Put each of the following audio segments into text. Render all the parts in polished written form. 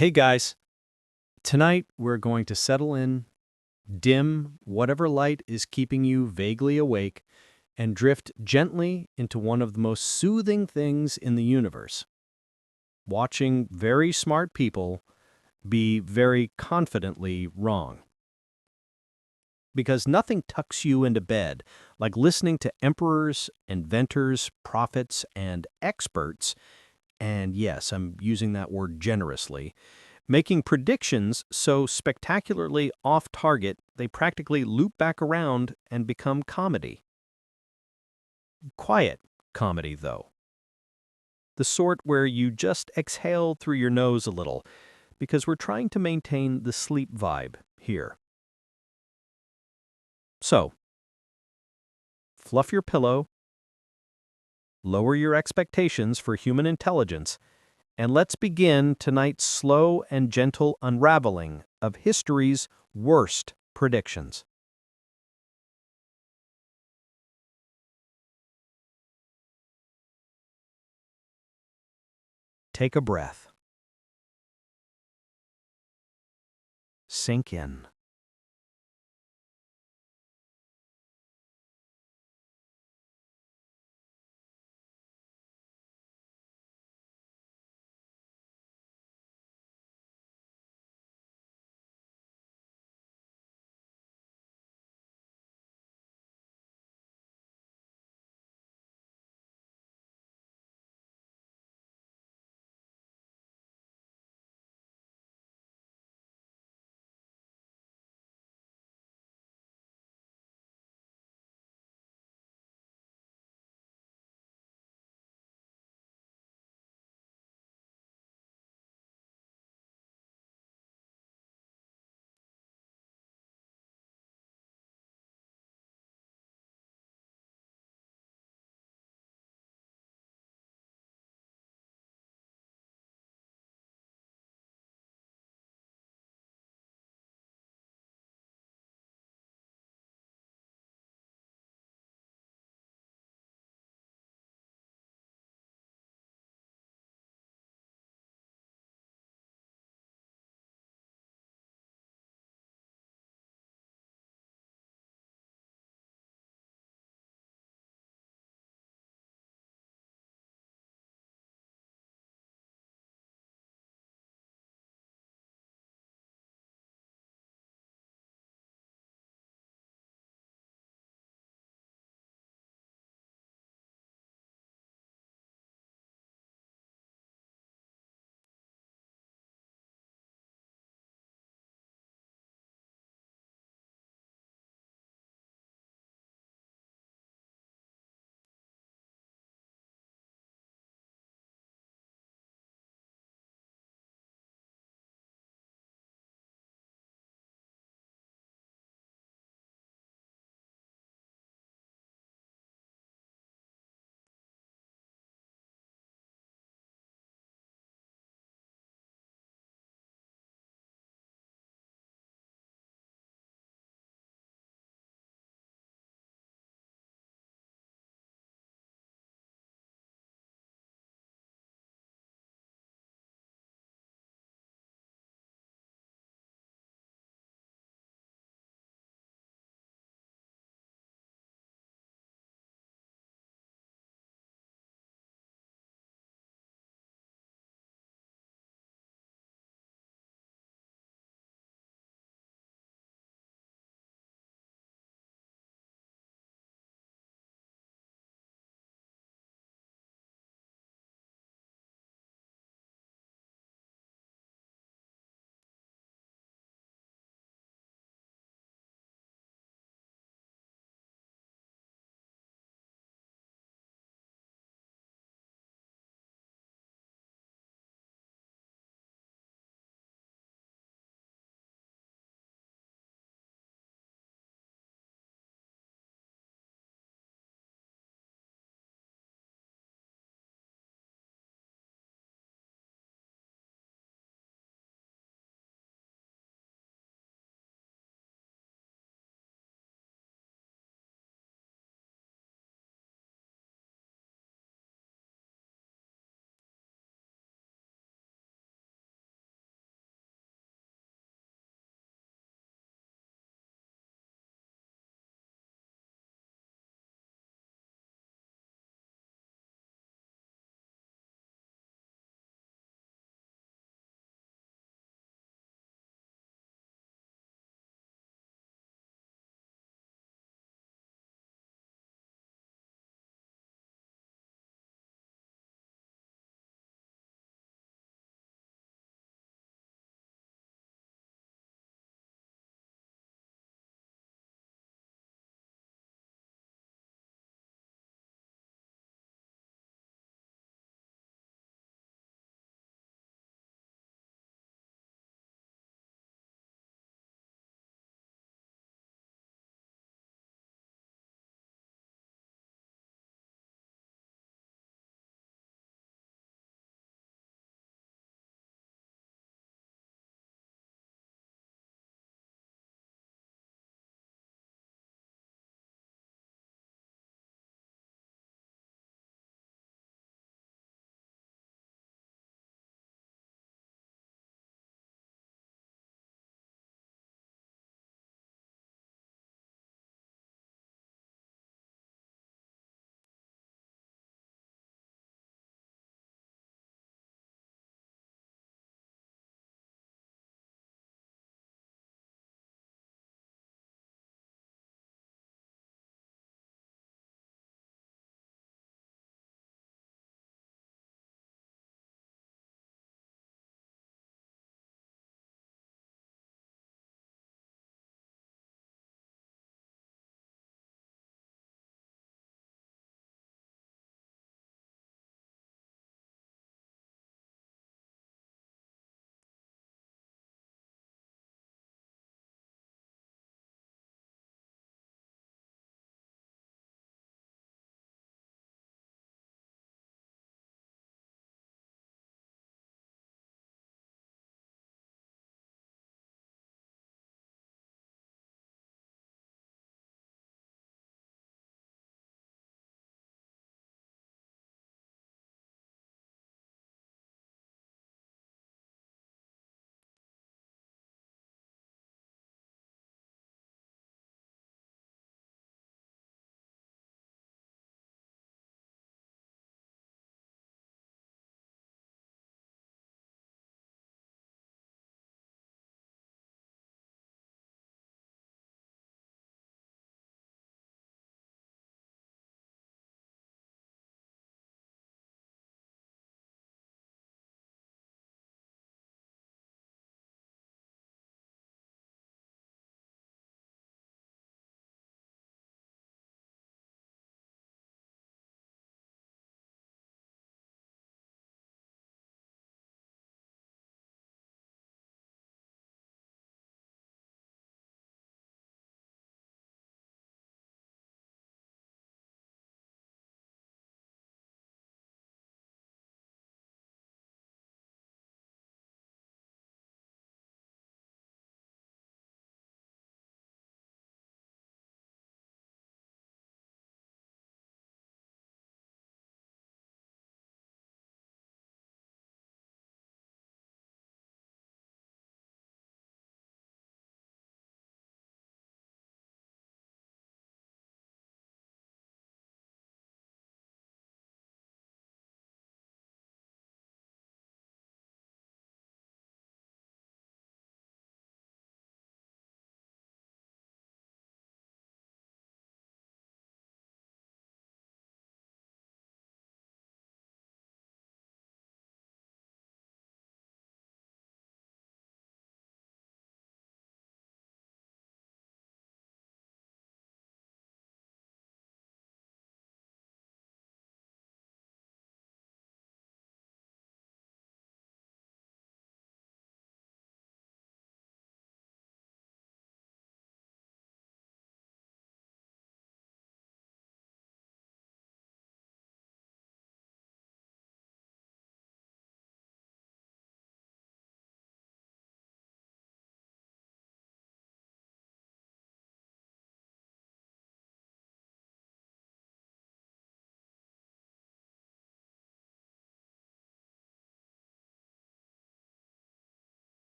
Hey guys, tonight we're going to settle in, dim whatever light is keeping you vaguely awake, and drift gently into one of the most soothing things in the universe. Watching very smart people be very confidently wrong. Because nothing tucks you into bed like listening to emperors, inventors, prophets, and experts, and yes, I'm using that word generously, making predictions so spectacularly off target they practically loop back around and become comedy. Quiet comedy, though. The sort where you just exhale through your nose a little, because we're trying to maintain the sleep vibe here. So, fluff your pillow, lower your expectations for human intelligence, and let's begin tonight's slow and gentle unraveling of history's worst predictions. Take a breath. Sink in.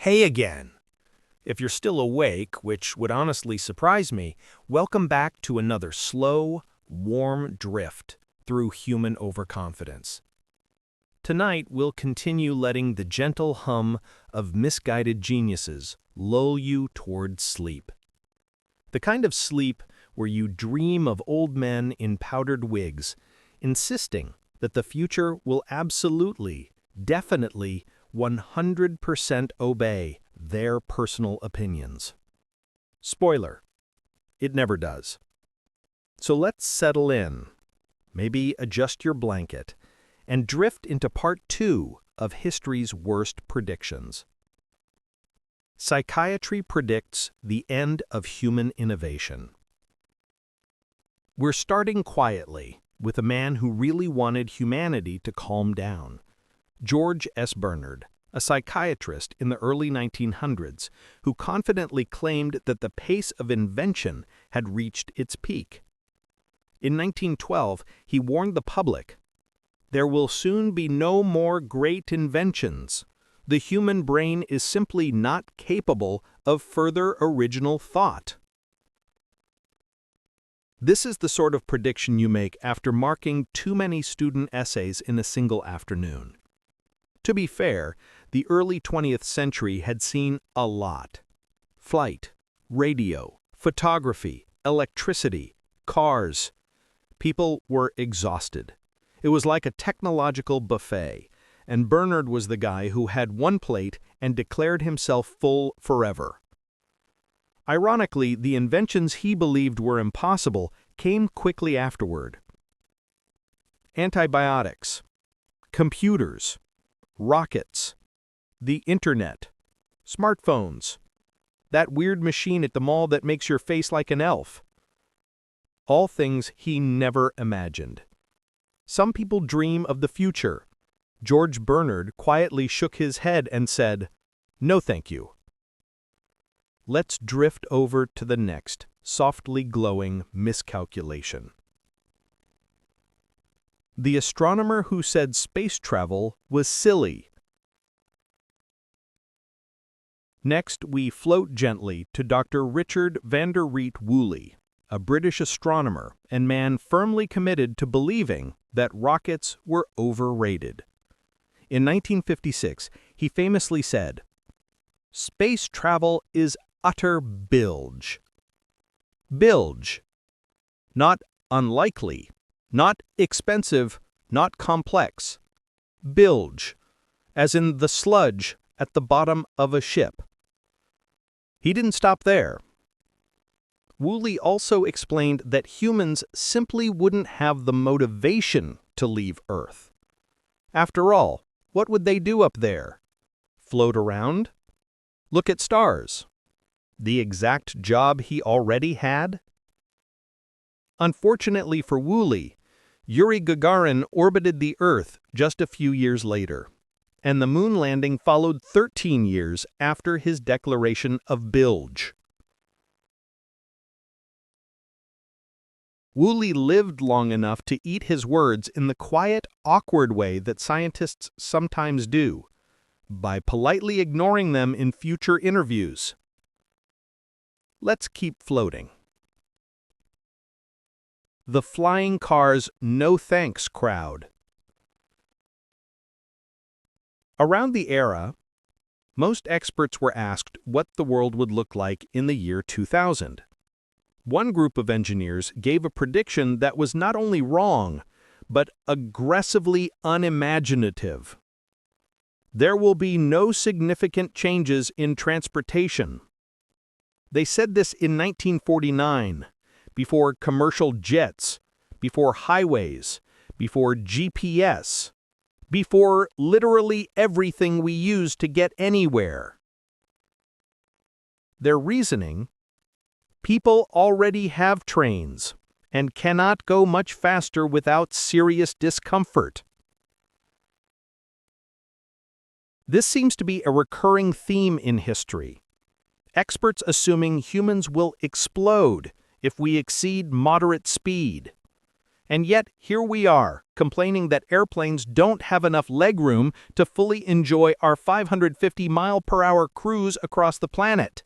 Hey again! If you're still awake, which would honestly surprise me, welcome back to another slow, warm drift through human overconfidence. Tonight, we'll continue letting the gentle hum of misguided geniuses lull you toward sleep. The kind of sleep where you dream of old men in powdered wigs, insisting that the future will absolutely, definitely, 100% obey their personal opinions. Spoiler, it never does. So let's settle in, maybe adjust your blanket, and drift into part 2 of history's worst predictions. Psychiatry predicts the end of human innovation. We're starting quietly with a man who really wanted humanity to calm down. George S. Bernard, a psychiatrist in the early 1900s who confidently claimed that the pace of invention had reached its peak. In 1912, he warned the public, "There will soon be no more great inventions. The human brain is simply not capable of further original thought." This is the sort of prediction you make after marking too many student essays in a single afternoon. To be fair, the early 20th century had seen a lot. Flight, radio, photography, electricity, cars. People were exhausted. It was like a technological buffet, and Bernard was the guy who had one plate and declared himself full forever. Ironically, the inventions he believed were impossible came quickly afterward. Antibiotics, computers, rockets, the internet, smartphones, that weird machine at the mall that makes your face like an elf. All things he never imagined. Some people dream of the future. George Bernard quietly shook his head and said, "No thank you." Let's drift over to the next softly glowing miscalculation. The astronomer who said space travel was silly. Next, we float gently to Dr. Richard van der Riet Woolley, a British astronomer and man firmly committed to believing that rockets were overrated. In 1956, he famously said, "Space travel is utter bilge." Bilge. Not unlikely. Not expensive, not complex. Bilge, as in the sludge at the bottom of a ship. He didn't stop there. Woolley also explained that humans simply wouldn't have the motivation to leave Earth. After all, what would they do up there? Float around? Look at stars. The exact job he already had? Unfortunately for Woolley, Yuri Gagarin orbited the Earth just a few years later, and the moon landing followed 13 years after his declaration of bilge. Woolley lived long enough to eat his words in the quiet, awkward way that scientists sometimes do, by politely ignoring them in future interviews. Let's keep floating. The flying cars no thanks crowd. Around the era, most experts were asked what the world would look like in the year 2000. One group of engineers gave a prediction that was not only wrong, but aggressively unimaginative. There will be no significant changes in transportation. They said this in 1949. Before commercial jets, before highways, before GPS, before literally everything we use to get anywhere. Their reasoning: people already have trains and cannot go much faster without serious discomfort. This seems to be a recurring theme in history. Experts assuming humans will explode if we exceed moderate speed. And yet, here we are, complaining that airplanes don't have enough legroom to fully enjoy our 550-mile-per-hour cruise across the planet.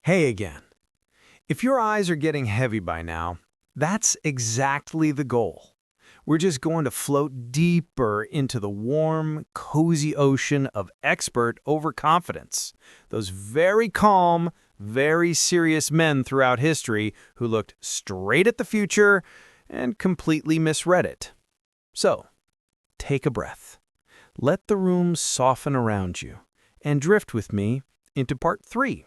Hey again. If your eyes are getting heavy by now, that's exactly the goal. We're just going to float deeper into the warm, cozy ocean of expert overconfidence. Those very calm, very serious men throughout history who looked straight at the future and completely misread it. So, take a breath. Let the room soften around you and drift with me into part 3.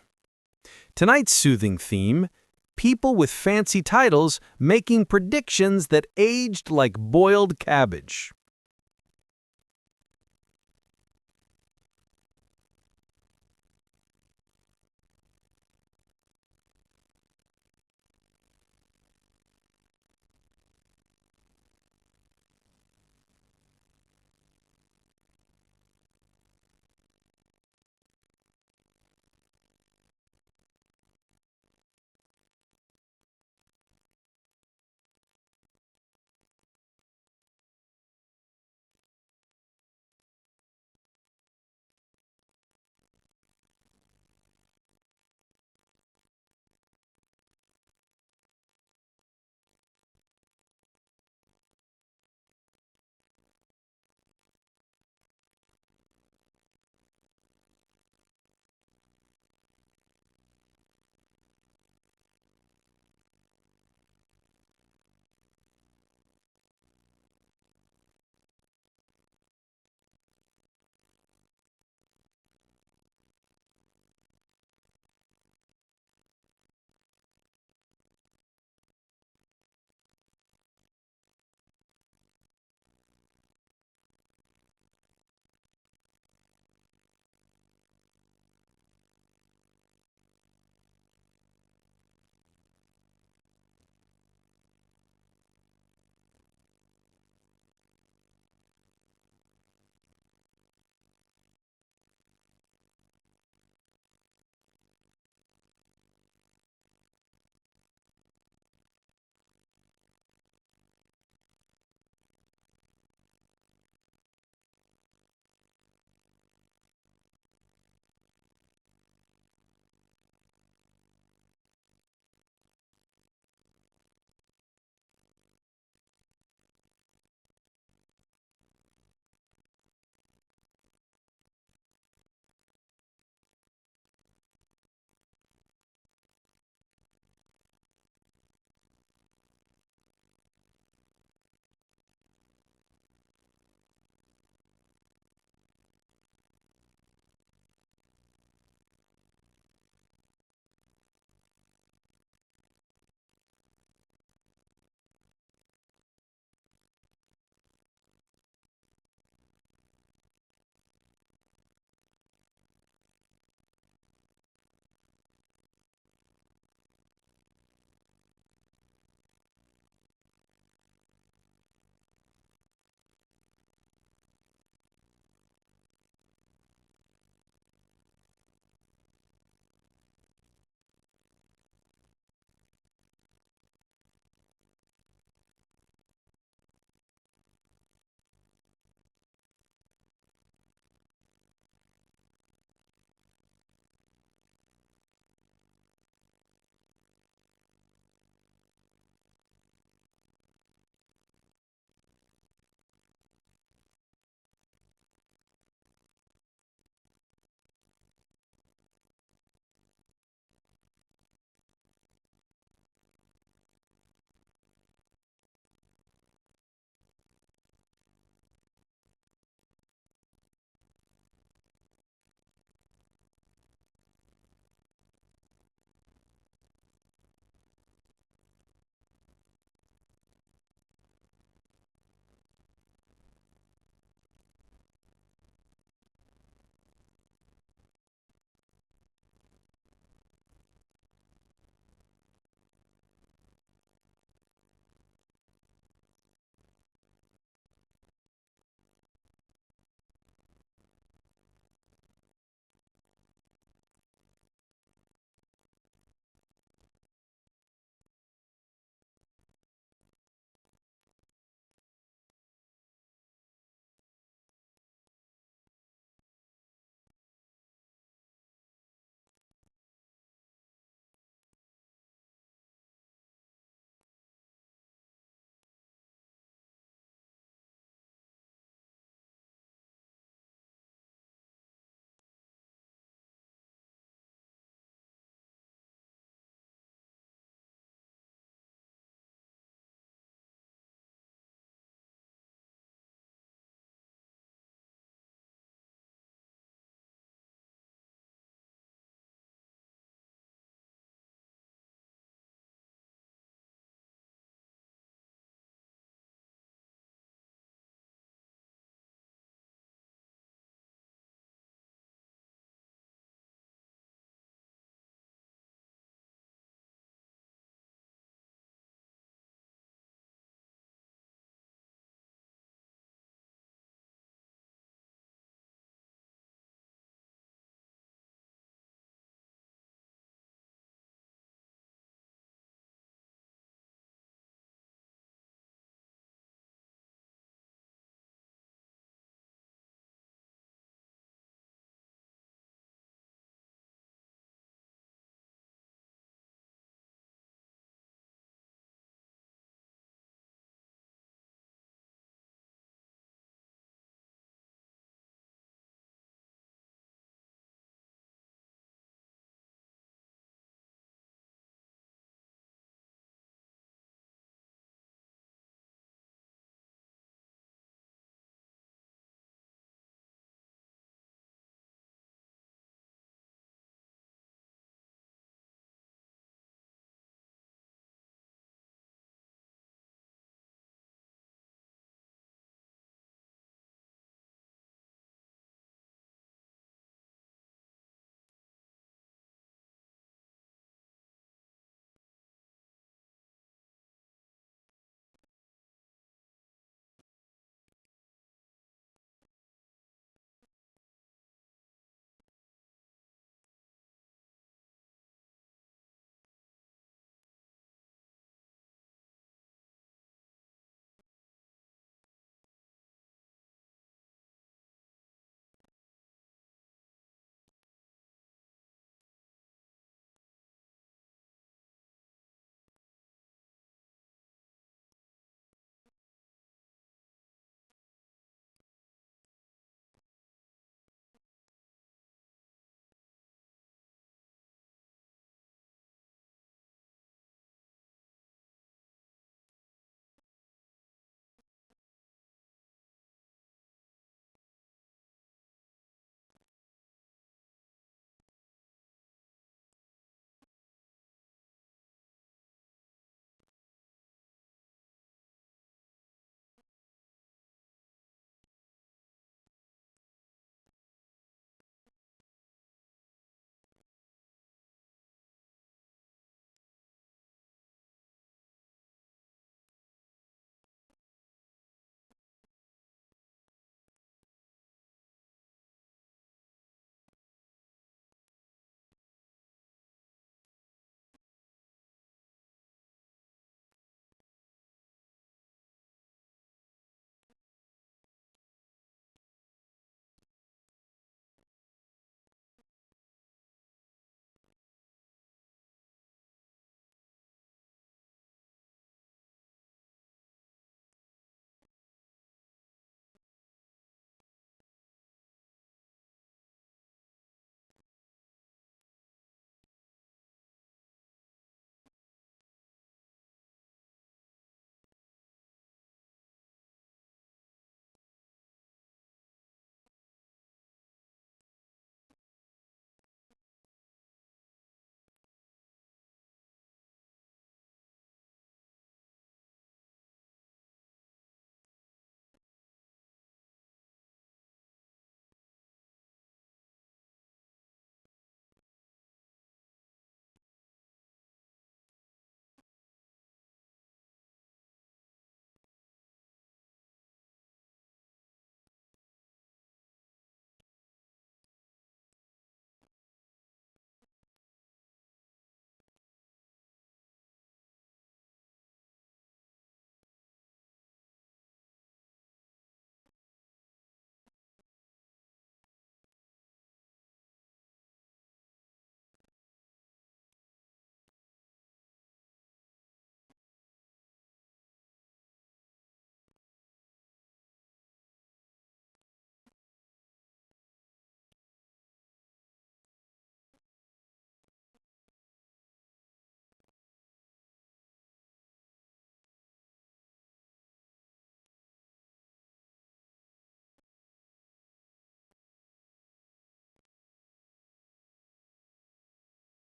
Tonight's soothing theme: people with fancy titles making predictions that aged like boiled cabbage.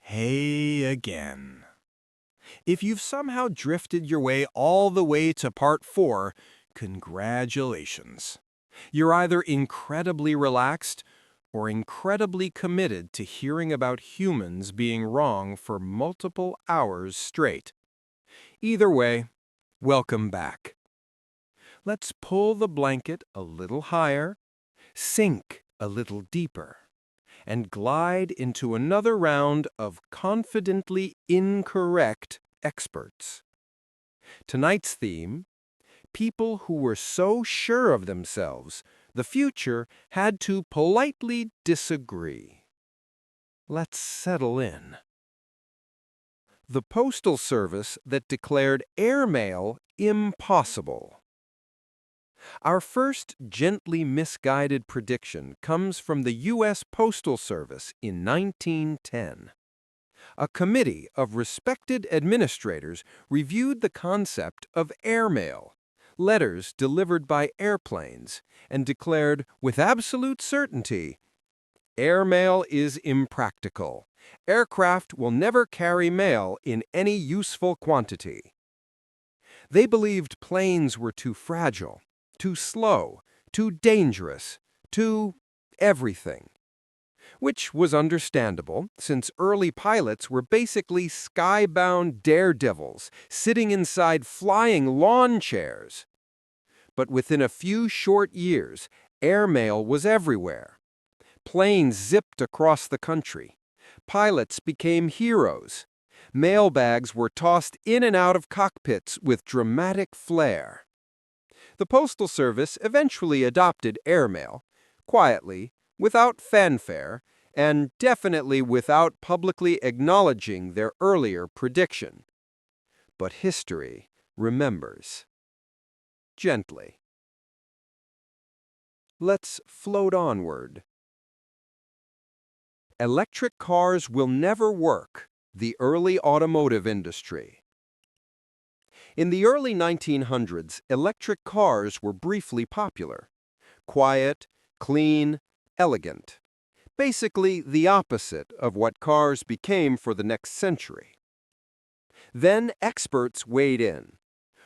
Hey again. If you've somehow drifted your way all the way to part 4, congratulations. You're either incredibly relaxed or incredibly committed to hearing about humans being wrong for multiple hours straight. Either way, welcome back. Let's pull the blanket a little higher, sink a little deeper, and glide into another round of confidently incorrect experts. Tonight's theme: people who were so sure of themselves, the future had to politely disagree. Let's settle in. The Postal Service that declared airmail impossible. Our first gently misguided prediction comes from the U.S. Postal Service in 1910. A committee of respected administrators reviewed the concept of airmail, letters delivered by airplanes, and declared with absolute certainty, airmail is impractical. Aircraft will never carry mail in any useful quantity. They believed planes were too fragile, too slow, too dangerous, too everything. Which was understandable, since early pilots were basically skybound daredevils sitting inside flying lawn chairs. But within a few short years, airmail was everywhere. Planes zipped across the country. Pilots became heroes. Mailbags were tossed in and out of cockpits with dramatic flair. The Postal Service eventually adopted airmail, quietly, without fanfare, and definitely without publicly acknowledging their earlier prediction. But history remembers. Gently. Let's float onward. Electric cars will never work. The early automotive industry. In the early 1900s, electric cars were briefly popular. Quiet, clean, elegant. Basically the opposite of what cars became for the next century. Then experts weighed in.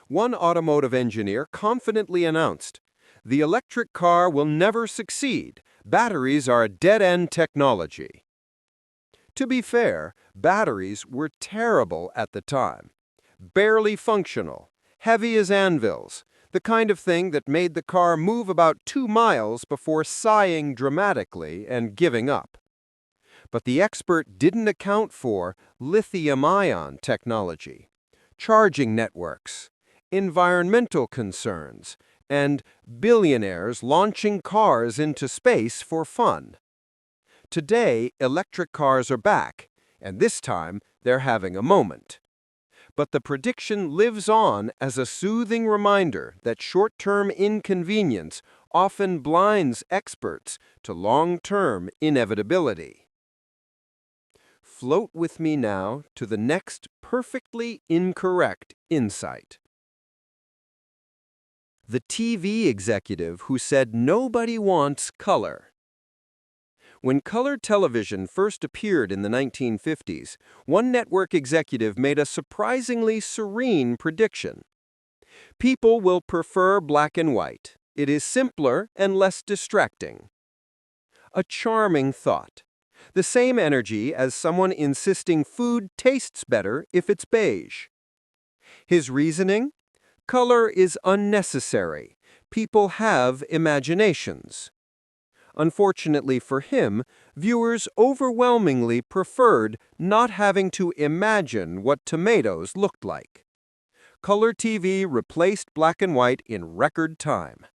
One automotive engineer confidently announced, "The electric car will never succeed. Batteries are a dead-end technology." To be fair, batteries were terrible at the time. Barely functional, heavy as anvils, the kind of thing that made the car move about 2 miles before sighing dramatically and giving up. But the expert didn't account for lithium-ion technology, charging networks, environmental concerns, and billionaires launching cars into space for fun. Today, electric cars are back, and this time they're having a moment. But the prediction lives on as a soothing reminder that short-term inconvenience often blinds experts to long-term inevitability. Float with me now to the next perfectly incorrect insight. The TV executive who said nobody wants color. When color television first appeared in the 1950s, one network executive made a surprisingly serene prediction. People will prefer black and white. It is simpler and less distracting. A charming thought. The same energy as someone insisting food tastes better if it's beige. His reasoning? Color is unnecessary. People have imaginations. Unfortunately for him, viewers overwhelmingly preferred not having to imagine what tomatoes looked like. Color TV replaced black and white in record time.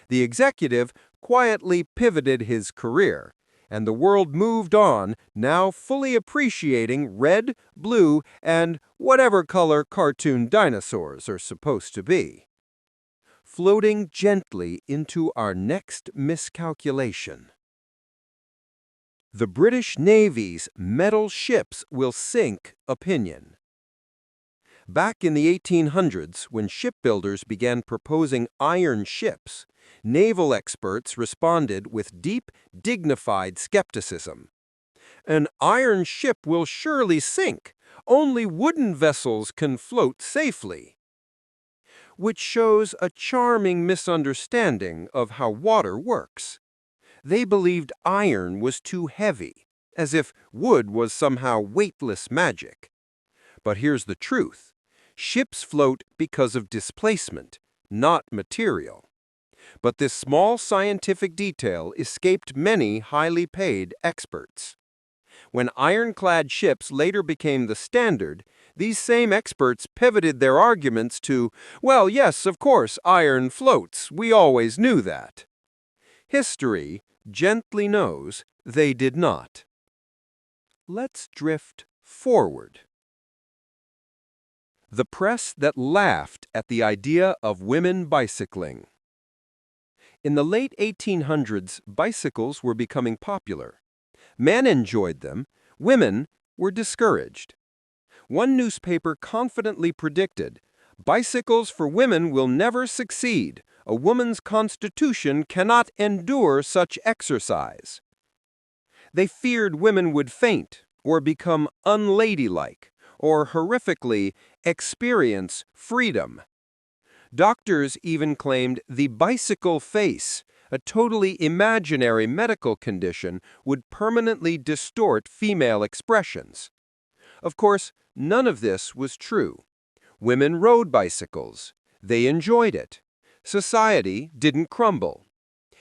The executive quietly pivoted his career, and the world moved on, now fully appreciating red, blue, and whatever color cartoon dinosaurs are supposed to be. Floating gently into our next miscalculation. The British Navy's metal ships will sink opinion. Back in the 1800s, when shipbuilders began proposing iron ships, naval experts responded with deep, dignified skepticism. "An iron ship will surely sink. Only wooden vessels can float safely," which shows a charming misunderstanding of how water works. They believed iron was too heavy, as if wood was somehow weightless magic. But here's the truth. Ships float because of displacement, not material. But this small scientific detail escaped many highly paid experts. When ironclad ships later became the standard, these same experts pivoted their arguments to, "Well, yes, of course, iron floats. We always knew that." History gently knows they did not. Let's drift forward. The press that laughed at the idea of women bicycling. In the late 1800s, bicycles were becoming popular. Men enjoyed them, women were discouraged. One newspaper confidently predicted, "Bicycles for women will never succeed. A woman's constitution cannot endure such exercise." They feared women would faint or become unladylike or horrifically experience freedom. Doctors even claimed the bicycle face, a totally imaginary medical condition, would permanently distort female expressions. Of course, none of this was true. Women rode bicycles. They enjoyed it. Society didn't crumble.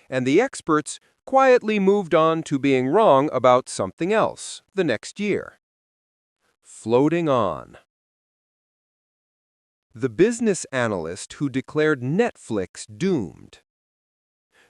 And the experts quietly moved on to being wrong about something else the next year. Floating on. The business analyst who declared Netflix doomed.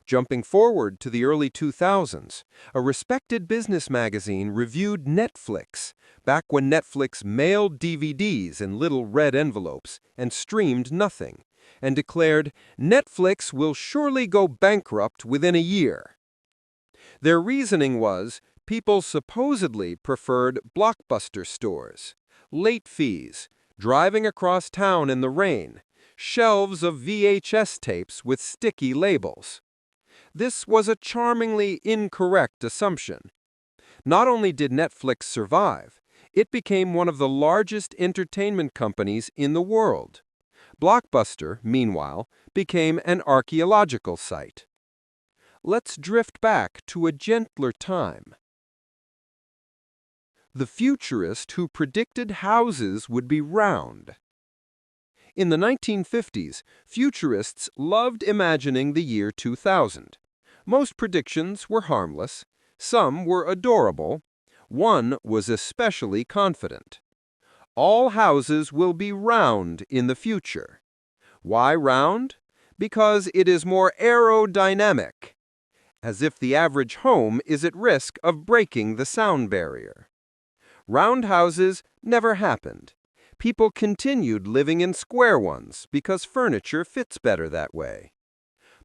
Jumping forward to the early 2000s, a respected business magazine reviewed Netflix, back when Netflix mailed DVDs in little red envelopes and streamed nothing, and declared, "Netflix will surely go bankrupt within a year." Their reasoning was, people supposedly preferred Blockbuster stores, late fees, driving across town in the rain, shelves of VHS tapes with sticky labels. This was a charmingly incorrect assumption. Not only did Netflix survive, it became one of the largest entertainment companies in the world. Blockbuster, meanwhile, became an archaeological site. Let's drift back to a gentler time. The futurist who predicted houses would be round. In the 1950s, futurists loved imagining the year 2000. Most predictions were harmless, some were adorable, one was especially confident. All houses will be round in the future. Why round? Because it is more aerodynamic, as if the average home is at risk of breaking the sound barrier. Round houses never happened. People continued living in square ones because furniture fits better that way.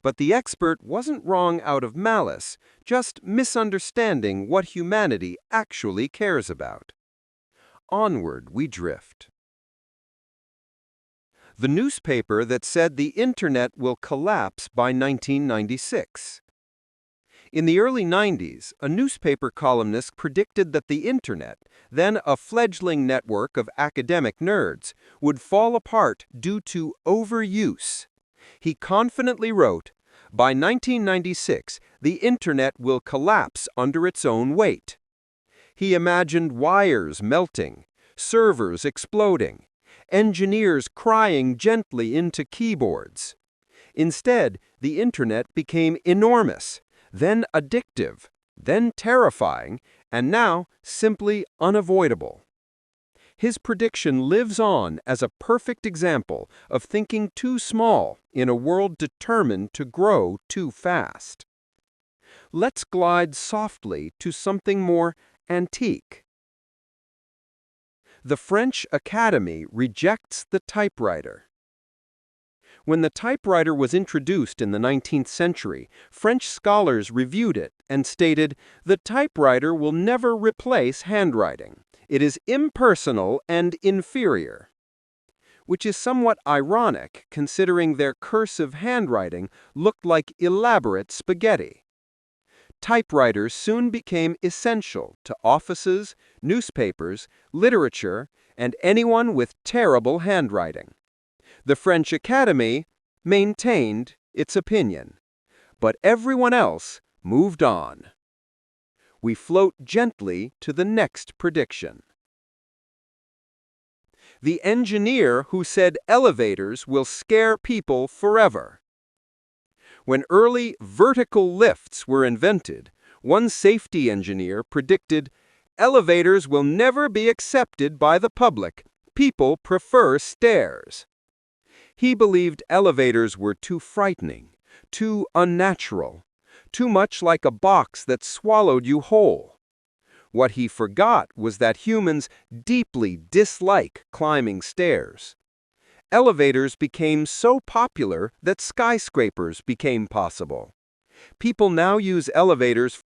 But the expert wasn't wrong out of malice, just misunderstanding what humanity actually cares about. Onward we drift. The newspaper that said the internet will collapse by 1996. In the early 90s, a newspaper columnist predicted that the internet, then a fledgling network of academic nerds, would fall apart due to overuse. He confidently wrote, "By 1996, the internet will collapse under its own weight." He imagined wires melting, servers exploding, engineers crying gently into keyboards. Instead, the internet became enormous, then addictive, then terrifying, and now simply unavoidable. His prediction lives on as a perfect example of thinking too small in a world determined to grow too fast. Let's glide softly to something more antique. The French Academy rejects the typewriter. When the typewriter was introduced in the 19th century, French scholars reviewed it and stated, "The typewriter will never replace handwriting. It is impersonal and inferior." Which is somewhat ironic considering their cursive handwriting looked like elaborate spaghetti. typewriters soon became essential to offices, newspapers, literature, and anyone with terrible handwriting. The French Academy maintained its opinion, but everyone else moved on. We float gently to the next prediction. The engineer who said elevators will scare people forever. When early vertical lifts were invented, one safety engineer predicted, "Elevators will never be accepted by the public. People prefer stairs." He believed elevators were too frightening, too unnatural, too much like a box that swallowed you whole. What he forgot was that humans deeply dislike climbing stairs. Elevators became so popular that skyscrapers became possible. People now use elevators